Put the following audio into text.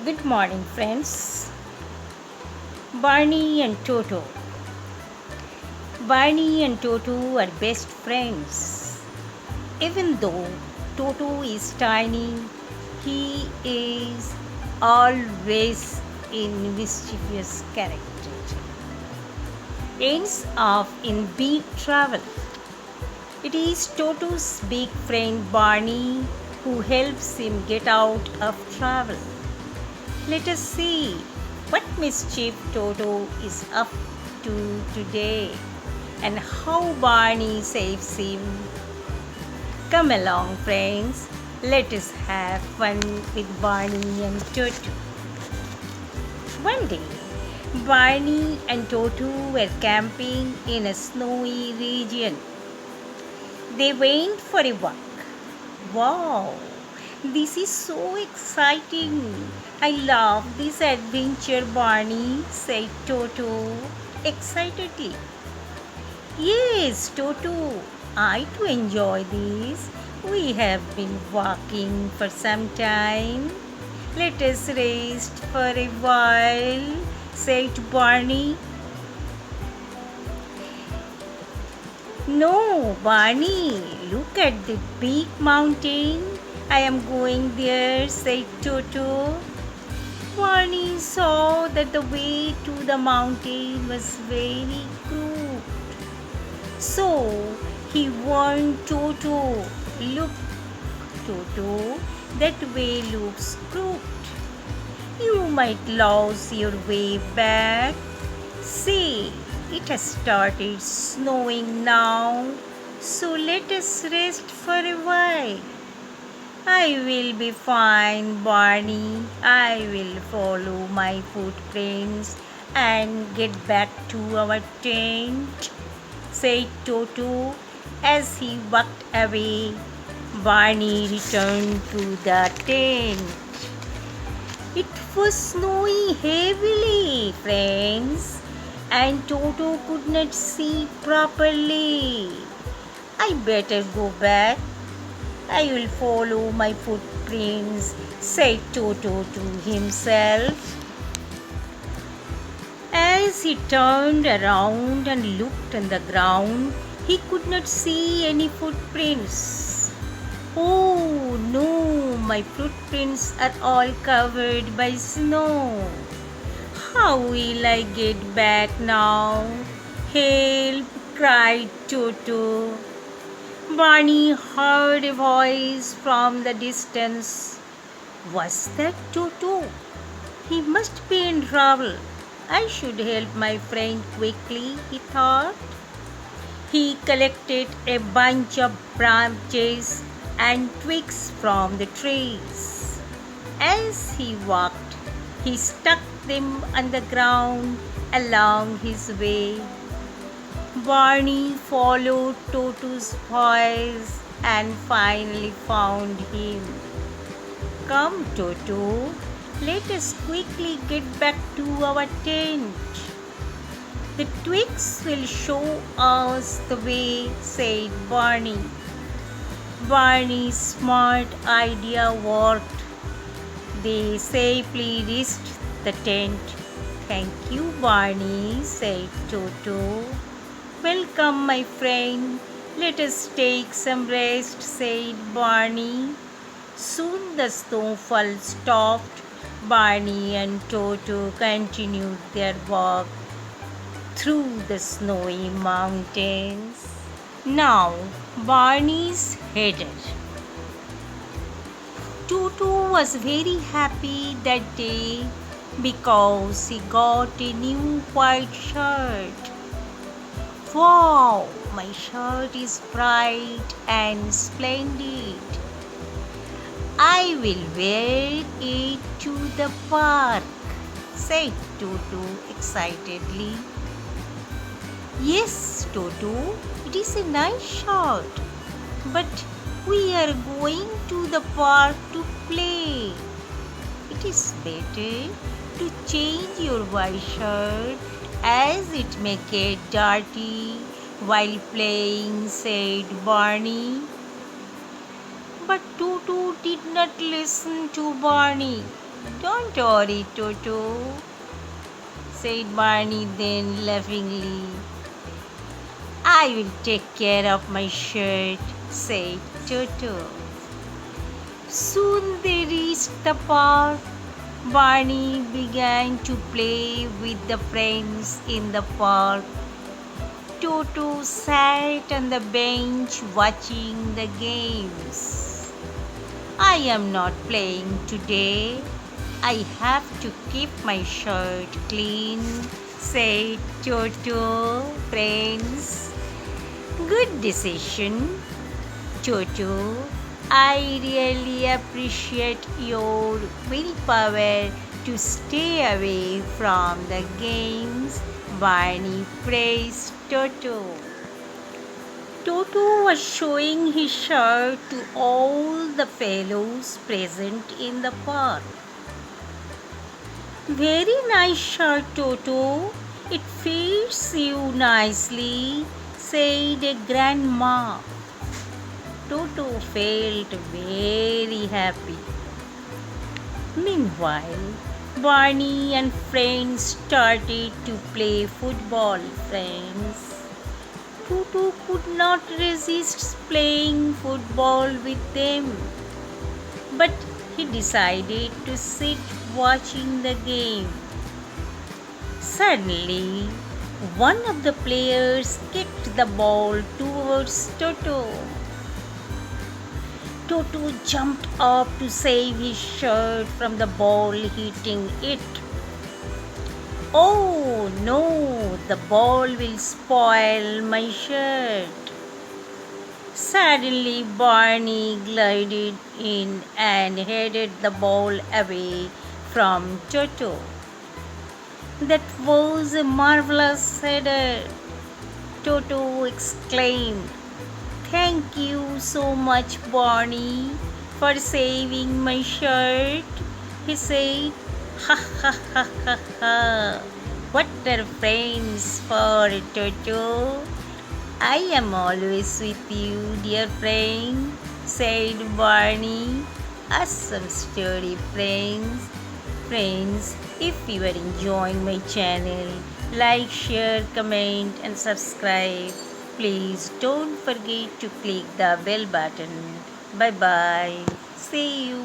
Good morning, friends. Barney and Toto. Barney and Toto are best friends. Even though Toto is tiny, he is always in mischievous character. Ends up in big trouble. It is Toto's big friend Barney who helps him get out of trouble. Let us see what mischief Toto is up to today and how Barney saves him. Come along, friends. Let us have fun with Barney and Toto. One day, Barney and Toto were camping in a snowy region. They went for a walk. Wow! This is so exciting. I love this adventure, Barney, said Toto excitedly. Yes, Toto, I too enjoy this. We have been walking for some time. Let us rest for a while, said Barney. No, Barney, look at the big mountain. I am going there, said Toto. Barney saw that the way to the mountain was very crooked. So he warned Toto, look, Toto, that way looks crooked. You might lose your way back. See, it has started snowing now, so let us rest for a while. I will be fine, Barney. I will follow my footprints and get back to our tent, said Toto as he walked away. Barney returned to the tent. It was snowing heavily, friends, and Toto could not see properly. I better go back. I will follow my footprints, said Toto to himself. As he turned around and looked on the ground, he could not see any footprints. Oh no, my footprints are all covered by snow. How will I get back now? Help, cried Toto. Barney heard a voice from the distance. Was that Toto? He must be in trouble. I should help my friend quickly, he thought. He collected a bunch of branches and twigs from the trees. As he walked, he stuck them on the ground along his way. Barney followed Toto's voice and finally found him. Come, Toto, let us quickly get back to our tent. The twigs will show us the way, said Barney. Barney's smart idea worked. They safely reached the tent. Thank you, Barney, said Toto. Welcome, my friend. Let us take some rest, said Barney. Soon the snowfall stopped. Barney and Toto continued their walk through the snowy mountains. Now, Barney's headed. Toto was very happy that day because he got a new white shirt. Wow, my shirt is bright and splendid. I will wear it to the park, said Toto excitedly. Yes, Toto, it is a nice shirt, but we are going to the park to play. It is better to change your white shirt as it may get dirty while playing, said Barney. But Toto did not listen to Barney. Don't worry, Toto, said Barney then laughingly. I will take care of my shirt, said Toto. Soon they reached the park. Barney began to play with the friends in the park. Toto sat on the bench watching the games. I am not playing today. I have to keep my shirt clean, said Toto. Friends, good decision, Toto. I really appreciate your willpower to stay away from the games, Barney praised Toto. Toto was showing his shirt to all the fellows present in the park. Very nice shirt, Toto. It fits you nicely, said a grandma. Toto felt very happy. Meanwhile, Barney and friends started to play football. Friends, Toto could not resist playing football with them, but he decided to sit watching the game. Suddenly, one of the players kicked the ball towards Toto. Toto jumped up to save his shirt from the ball hitting it. Oh no, the ball will spoil my shirt. Suddenly, Barney glided in and headed the ball away from Toto. That was a marvelous header, Toto exclaimed. Thank you so much, Barney, for saving my shirt, he said. Ha ha ha ha ha. What are friends for, Toto? I am always with you, dear friend, said Barney. Awesome story, friends. Friends, if you are enjoying my channel, like, share, comment and subscribe. Please don't forget to click the bell button. Bye bye. See you.